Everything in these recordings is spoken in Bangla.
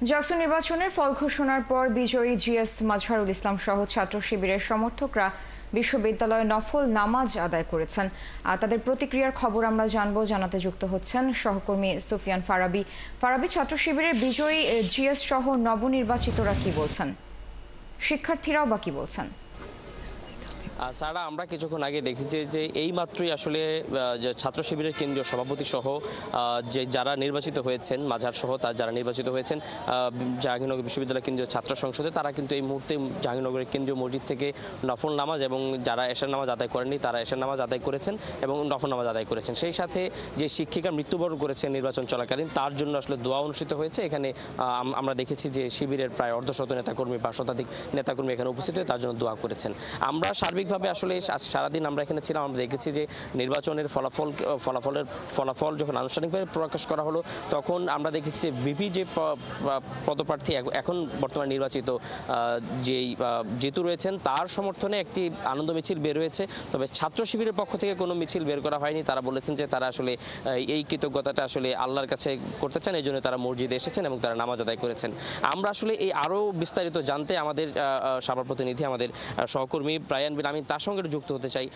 জাকসু নির্বাচনের ফল ঘোষণার পর বিজয়ী জিএস মাজহারুল ইসলাম সহ ছাত্র শিবিরের সমর্থকরা বিশ্ববিদ্যালয়ে নফল নামাজ আদায় করেছেন। তাদের প্রতিক্রিয়ার খবর আমরা জানাতে যুক্ত হচ্ছেন সহকর্মী সুফিয়ান ফারাবি। ছাত্র শিবিরের বিজয়ী জিএস সহ নবনির্বাচিতরা কি বলছেন, শিক্ষার্থীরাও বা কি বলছেন? সারা আমরা কিছুক্ষণ আগে দেখেছি যে এই মাত্রই আসলে ছাত্র শিবিরের কেন্দ্রীয় সভাপতি সহ যে যারা নির্বাচিত হয়েছেন, মাঝার সহ তার যারা নির্বাচিত হয়েছেন জাহাঙ্গীরনগর বিশ্ববিদ্যালয় কেন্দ্রীয় ছাত্র সংসদে, তারা কিন্তু এই মুহূর্তে জাহাঙ্গীরনগরের কেন্দ্রীয় মসজিদ থেকে নফল নামাজ এবং যারা এশার নামাজ আদায় করেননি তারা এশার নামাজ আদায় করেছেন এবং নফল নামাজ আদায় করেছেন। সেই সাথে যে শিক্ষিকা মৃত্যুবরণ করেছেন নির্বাচন চলাকালীন, তার জন্য আসলে দোয়া অনুষ্ঠিত হয়েছে। এখানে আমরা দেখেছি যে শিবিরের প্রায় অর্ধশত নেতাকর্মী বা শতাধিক নেতাকর্মী এখানে উপস্থিত হয়ে তার জন্য দোয়া করেছেন। আমরা সার্বিকভাবে আসলে সারাদিন আমরা এখানে ছিলাম, আমরা দেখেছি যে নির্বাচনের ফলাফল যখন আনুষ্ঠানিকভাবে প্রকাশ করা হলো, তখন আমরা দেখেছি যে বিপি যে পদপ্রার্থী এখন বর্তমানে নির্বাচিত যেই যেতু রয়েছেন, তার সমর্থনে একটি আনন্দ মিছিল বের হয়েছে। তবে ছাত্র শিবিরের পক্ষ থেকে কোনো মিছিল বের করা হয়নি। তারা বলেছেন যে তারা আসলে এই কৃতজ্ঞতাটা আসলে আল্লাহর কাছে করতে চান, এই জন্য তারা মসজিদে এসেছেন এবং তারা নামাজ আদায় করেছেন। আমরা আসলে এই আরও বিস্তারিত জানতে আমাদের সভা প্রতিনিধি, আমাদের সহকর্মী ব্রায়ান বিন আমিন, তার সঙ্গে যুক্ত হতে চাই।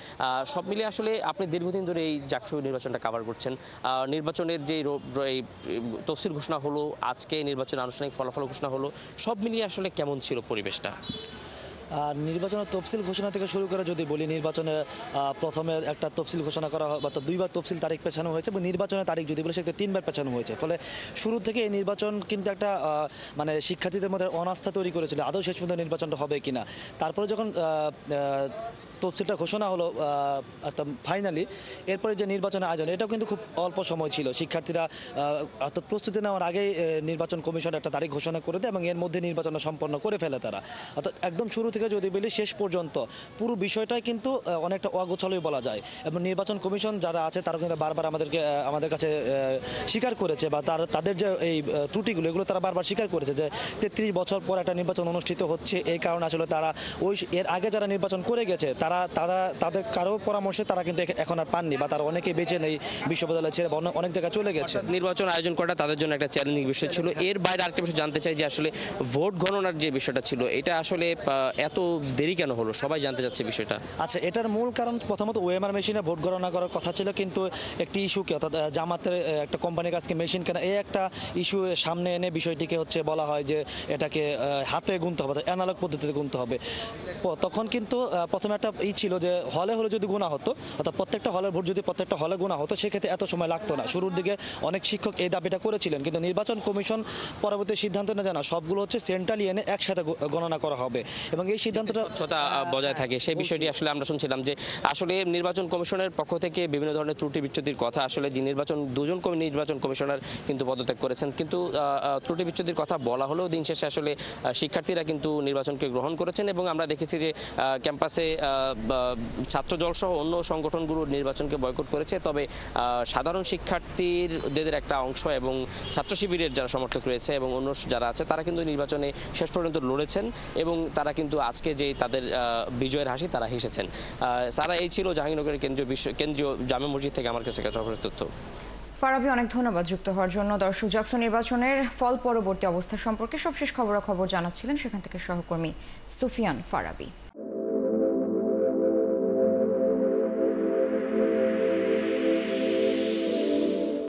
সব মিলিয়ে আসলে আপনি দীর্ঘদিন ধরে এই জাকসু নির্বাচনটা কভার করছেন। নির্বাচনের যে এই তফসিল ঘোষণা হলো, আজকে নির্বাচনের আনুষ্ঠানিক ফলাফল ঘোষণা হলো, সব মিলিয়ে আসলে কেমন ছিল পরিবেশটা? নির্বাচনের তফসিল ঘোষণা থেকে শুরু করে যদি বলি, নির্বাচনে প্রথমে একটা তফসিল ঘোষণা করা হয়, বা দুইবার তফসিল তারিখ পেছানো হয়েছে, এবং নির্বাচনের তারিখ যদি বলি সেটা 3বার পেছানো হয়েছে। ফলে শুরু থেকে এই নির্বাচন কিন্তু একটা মানে শিক্ষার্থীদের মধ্যে অনাস্থা তৈরি করেছিল, আদৌ শেষ পর্যন্ত নির্বাচনটা হবে কিনা। তারপরে যখন তফসিলটা ঘোষণা হলো ফাইনালি, এরপরে যে নির্বাচনের আয়োজন, এটাও কিন্তু খুব অল্প সময় ছিল। শিক্ষার্থীরা অর্থাৎ প্রস্তুতি নেওয়ার আগেই নির্বাচন কমিশন একটা তারিখ ঘোষণা করে দেয় এবং এর মধ্যে নির্বাচন সম্পন্ন করে ফেলে তারা। অর্থাৎ একদম শুরু থেকে যদি বলি শেষ পর্যন্ত পুরো বিষয়টাই কিন্তু অনেকটা অগোছালোই বলা যায়। এবং নির্বাচন কমিশন যারা আছে তারা কিন্তু বারবার আমাদের কাছে স্বীকার করেছে, বা তাদের যে এই ত্রুটিগুলো, এগুলো তারা বারবার স্বীকার করেছে যে 33 বছর পর একটা নির্বাচন অনুষ্ঠিত হচ্ছে। এই কারণে আসলে তারা এর আগে যারা নির্বাচন করে গেছে তাদের কারো পরামর্শে তারা কিন্তু এখন আর পাননি, বা তারা অনেকেই বেঁচে নেই, বিশ্ববিদ্যালয় ছেড়ে অনেক জায়গায় চলে গেছে। নির্বাচন আয়োজন করাটা তাদের জন্য একটা চ্যালেঞ্জিং বিষয় ছিল। এর বাইরে আরেকটা বিষয় জানতে চাই যে আসলে ভোট গণনার যে বিষয়টা ছিল, এটা আসলে এত দেরি কেন হলো, সবাই জানতে চাচ্ছে বিষয়টা। আচ্ছা, এটার মূল কারণ প্রথমত ওএমআর মেশিনে ভোট গণনা করার কথা ছিল, কিন্তু একটি ইস্যুকে, অর্থাৎ জামাতের একটা কোম্পানির কাছে মেশিন কেনা, এই একটা ইস্যু সামনে এনে বিষয়টিকে বলা হয় যে এটাকে হাতে গুনতে হবে, অ্যানালগ পদ্ধতিতে গুনতে হবে। তখন কিন্তু প্রথমে একটা ছিল যে হলে যদি গুণা হতো, অর্থাৎ প্রত্যেকটা হলের ভোট যদি প্রত্যেকটা হলে গুণা হতো, সেক্ষেত্রে এত সময় লাগতো না। শুরুর দিকে অনেক শিক্ষক এই দাবিটা করেছিলেন, কিন্তু নির্বাচন কমিশন পরবর্তী সিদ্ধান্ত না জানা সবগুলো সেন্ট্রালি এনে একসাথে গণনা করা হবে এবং এই সিদ্ধান্তটা বজায় থাকে। সেই বিষয়টি আসলে আমরা শুনছিলাম যে আসলে নির্বাচন কমিশনের পক্ষ থেকে বিভিন্ন ধরনের ত্রুটি বিচ্যুতির কথা, আসলে যে দুজন নির্বাচন কমিশনার কিন্তু পদত্যাগ করেছেন, কিন্তু ত্রুটি বিচ্যুতির কথা বলা হলেও দিন শেষে আসলে শিক্ষার্থীরা কিন্তু নির্বাচনকে গ্রহণ করেছেন। এবং আমরা দেখেছি যে ক্যাম্পাসে ছাত্রদল সহ অন্য সংগঠনগুলো নির্বাচনকে বয়কট করেছে। তবে সাধারণ শিক্ষার্থীদের একটা অংশ এবং ছাত্র শিবিরের যারা সমর্থক রয়েছে এবং অন্য যারা আছে, তারা কিন্তু নির্বাচনে শেষ পর্যন্ত লড়েছেন এবং তারা কিন্তু আজকে যে তাদের বিজয়ের হাসি তারা হেসেছেন। সারা এই ছিল জাহাঙ্গীরনগরের কেন্দ্রীয় জামে মসজিদ থেকে আমার কাছে সর্বশেষ তথ্য। ফারাবি, অনেক ধন্যবাদ যুক্ত হওয়ার জন্য। দর্শক, জাকসু নির্বাচনের ফল পরবর্তী অবস্থা সম্পর্কে সবশেষ খবরাখবর জানাচ্ছিলেন সেখান থেকে সহকর্মী সুফিয়ান ফারাবি।